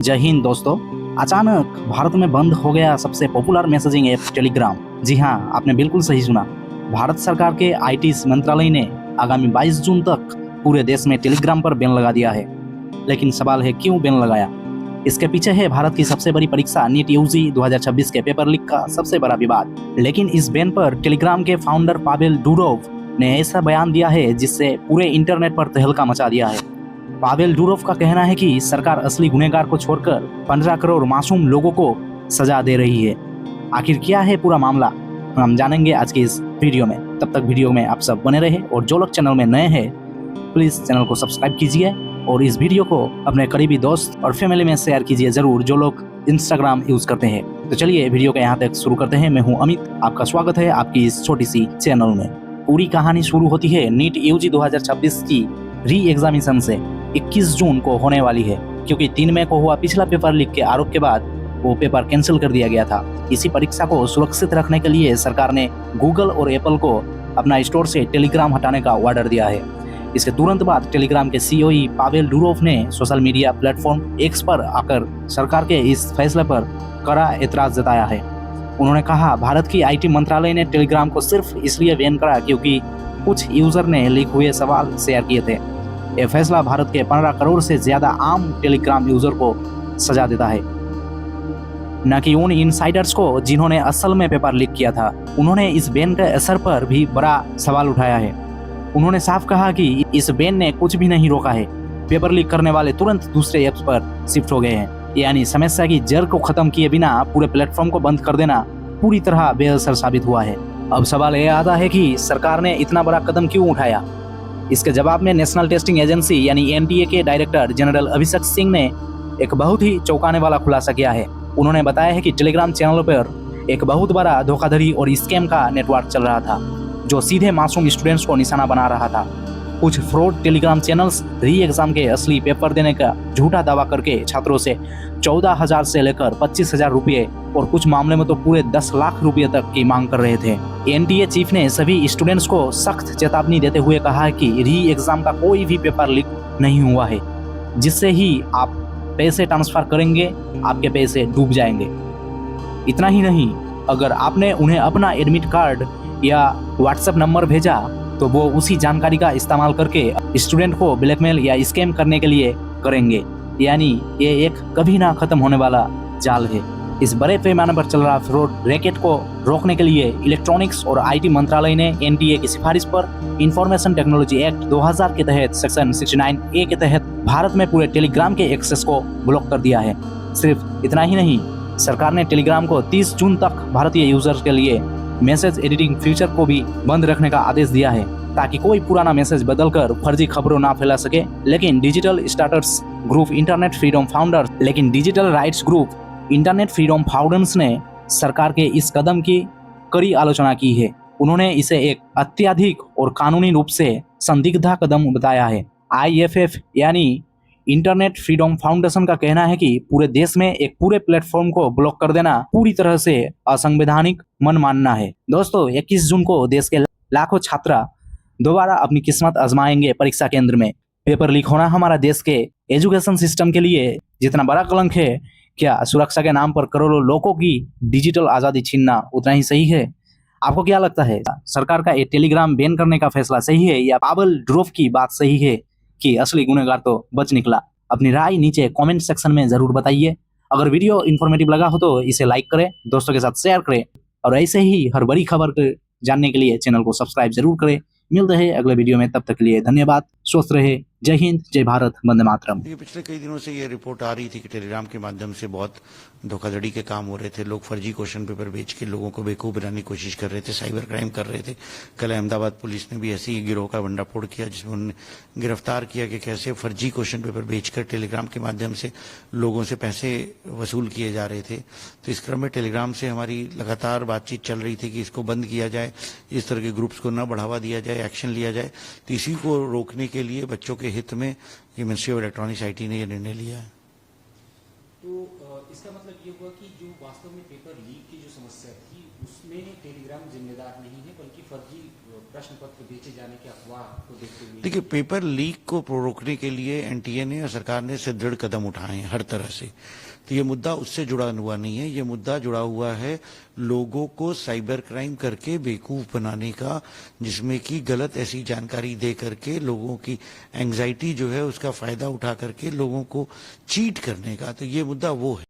जय हिंद दोस्तों। अचानक भारत में बंद हो गया सबसे पॉपुलर मैसेजिंग ऐप टेलीग्राम। जी हाँ, आपने बिल्कुल सही सुना। भारत सरकार के आईटी मंत्रालय ने आगामी 22 जून तक पूरे देश में टेलीग्राम पर बैन लगा दिया है। लेकिन सवाल है, क्यों बैन लगाया? इसके पीछे है भारत की सबसे बड़ी परीक्षा नीट यूजी 2026 के पेपर लीक का सबसे बड़ा विवाद। लेकिन इस बैन पर टेलीग्राम के फाउंडर पावेल डुरोव ने ऐसा बयान दिया है जिससे पूरे इंटरनेट पर तहलका मचा दिया है। पावेल डुरोव का कहना है कि सरकार असली गुनहगार को छोड़कर 15 करोड़ मासूम लोगों को सजा दे रही है। आखिर क्या है पूरा मामला, हम जानेंगे आज की इस वीडियो में। तब तक वीडियो में आप सब बने रहे और जो लोग चैनल में नए हैं प्लीज चैनल को सब्सक्राइब कीजिए और इस वीडियो को अपने करीबी दोस्त और फैमिली में शेयर कीजिए जरूर, जो लोग इंस्टाग्राम यूज करते हैं। तो चलिए वीडियो का यहाँ तक शुरू करते हैं। मैं हूँ अमित, आपका स्वागत है आपकी इस छोटी सी चैनल में। पूरी कहानी शुरू होती है नीट यूजी 2026 की री एग्जामिनेशन से 21 जून को होने वाली है, क्योंकि 3 मई को हुआ पिछला पेपर लीक के आरोप के बाद वो पेपर कैंसिल कर दिया गया था। इसी परीक्षा को सुरक्षित रखने के लिए सरकार ने गूगल और एप्पल को अपना स्टोर से टेलीग्राम हटाने का ऑर्डर दिया है। इसके तुरंत बाद टेलीग्राम के सीईओ पावेल डुरोव ने सोशल मीडिया प्लेटफॉर्म एक्स पर आकर सरकार के इस फैसले पर कड़ा एतराज जताया है। उन्होंने कहा, भारत की आईटी मंत्रालय ने टेलीग्राम को सिर्फ इसलिए बैन करा क्योंकि कुछ यूजर ने लीक हुए सवाल शेयर किए थे। यह फैसला भारत के 15 करोड़ से ज्यादा आम टेलीग्राम यूजर को सजा देता है, न कि उन इनसाइडर्स को जिन्होंने असल में पेपर लीक किया था। उन्होंने इस बैन के असर पर भी बड़ा सवाल उठाया है। उन्होंने साफ कहा कि इस बैन ने कुछ भी नहीं रोका है। पेपर लीक करने वाले तुरंत दूसरे ऐप्स पर शिफ्ट हो गए हैं। यानी समस्या की जड़ को खत्म किए बिना पूरे प्लेटफॉर्म को बंद कर देना पूरी तरह बेअसर साबित हुआ है। अब सवाल यह आता है कि सरकार ने इतना बड़ा कदम क्यों उठाया। इसके जवाब में नेशनल टेस्टिंग एजेंसी यानी एनटीए के डायरेक्टर जनरल अभिषेक सिंह ने एक बहुत ही चौंकाने वाला खुलासा किया है। उन्होंने बताया है कि टेलीग्राम चैनल पर एक बहुत बड़ा धोखाधड़ी और स्कैम का नेटवर्क चल रहा था, जो सीधे मासूम स्टूडेंट्स को निशाना बना रहा था। कुछ फ्रॉड टेलीग्राम चैनल्स री एग्जाम के असली पेपर देने का झूठा दावा करके छात्रों से 14,000 से लेकर 25,000 रुपये और कुछ मामले में तो पूरे 10 लाख रुपये तक की मांग कर रहे थे। एनटीए चीफ ने सभी स्टूडेंट्स को सख्त चेतावनी देते हुए कहा है कि री एग्जाम का कोई भी पेपर लीक नहीं हुआ है। जिससे ही आप पैसे ट्रांसफर करेंगे आपके पैसे डूब जाएंगे। इतना ही नहीं, अगर आपने उन्हें अपना एडमिट कार्ड या व्हाट्सएप नंबर भेजा तो वो उसी जानकारी का इस्तेमाल करके स्टूडेंट को ब्लैकमेल या स्कैम करने के लिए करेंगे। यानी ये एक कभी ना खत्म होने वाला जाल है। इस बड़े पैमाने पर चल रहा फ्रॉड रैकेट को रोकने के लिए इलेक्ट्रॉनिक्स और आईटी मंत्रालय ने एनटीए की सिफारिश पर इंफॉर्मेशन टेक्नोलॉजी एक्ट 2000 के तहत सेक्शन 69A के तहत भारत में पूरे टेलीग्राम के एक्सेस को ब्लॉक कर दिया है। सिर्फ इतना ही नहीं, सरकार ने टेलीग्राम को 30 जून तक भारतीय यूजर्स के लिए मैसेज एडिटिंग फीचर को भी बंद रखने का आदेश दिया है, ताकि कोई पुराना मैसेज बदलकर फर्जी खबरों ना फैला सके। लेकिन digital rights group internet freedom foundation ने सरकार के इस कदम की कड़ी आलोचना की है। उन्होंने इसे एक अत्यधिक और कानूनी रूप से संदिग्ध कदम बताया है। IFF यानी इंटरनेट फ्रीडम फाउंडेशन का कहना है कि पूरे देश में एक पूरे प्लेटफॉर्म को ब्लॉक कर देना पूरी तरह से असंवैधानिक मन मानना है। दोस्तों, 21 जून को देश के लाखों छात्र दोबारा अपनी किस्मत आजमाएंगे परीक्षा केंद्र में। पेपर लीक होना हमारा देश के एजुकेशन सिस्टम के लिए जितना बड़ा कलंक है, क्या सुरक्षा के नाम पर करोड़ों लोगों की डिजिटल आजादी छीनना उतना ही सही है? आपको क्या लगता है, सरकार का ये टेलीग्राम बैन करने का फैसला सही है या पावेल डुरोव की बात सही है कि असली गुनहगार तो बच निकला? अपनी राय नीचे कमेंट सेक्शन में जरूर बताइए। अगर वीडियो इन्फॉर्मेटिव लगा हो तो इसे लाइक करें, दोस्तों के साथ शेयर करें और ऐसे ही हर बड़ी खबर को जानने के लिए चैनल को सब्सक्राइब जरूर करें। मिलते हैं अगले वीडियो में, तब तक के लिए धन्यवाद। स्वस्थ रहे। जय हिंद, जय भारत, वंदे मातरम। ये पिछले कई दिनों से ये रिपोर्ट आ रही थी कि टेलीग्राम के माध्यम से बहुत धोखाधड़ी के काम हो रहे थे। लोग फर्जी क्वेश्चन पेपर बेच के लोगों को बेवकूफ बनाने की कोशिश कर रहे थे, साइबर क्राइम कर रहे थे। कल अहमदाबाद पुलिस ने भी ऐसे ही गिरोह का भंडाफोड़ किया, जिसमें उन्होंने गिरफ्तार किया कि कैसे फर्जी क्वेश्चन पेपर बेचकर टेलीग्राम के माध्यम से लोगों से पैसे वसूल किए जा रहे थे। तो इस क्रम में टेलीग्राम से हमारी लगातार बातचीत चल रही थी कि इसको बंद किया जाए, इस तरह के ग्रुप्स को न बढ़ावा दिया जाए, एक्शन लिया जाए। तो इसी को रोकने के लिए बच्चों के हित में मिनिस्ट्री ऑफ इलेक्ट्रॉनिक्स IT ने यह निर्णय लिया है। तो इसका मतलब ये हुआ कि जो वास्तव में पेपर लीक की जो समस्या थी उसमें टेलीग्राम जिम्मेदार नहीं है, बल्कि फर्जी प्रश्न पत्र बेचे जाने की अफवाह को देखते हुए। देखिए, पेपर लीक को रोकने के लिए एनटीए ने और सरकार ने सुदृढ़ कदम उठाए हैं हर तरह से। तो ये मुद्दा उससे जुड़ा हुआ नहीं है, ये मुद्दा जुड़ा हुआ है लोगों को साइबर क्राइम करके बेवकूफ बनाने का, जिसमें कि गलत ऐसी जानकारी दे करके लोगों की एंग्जाइटी जो है उसका फायदा उठा करके लोगों को चीट करने का। तो ये मुद्दा वो है।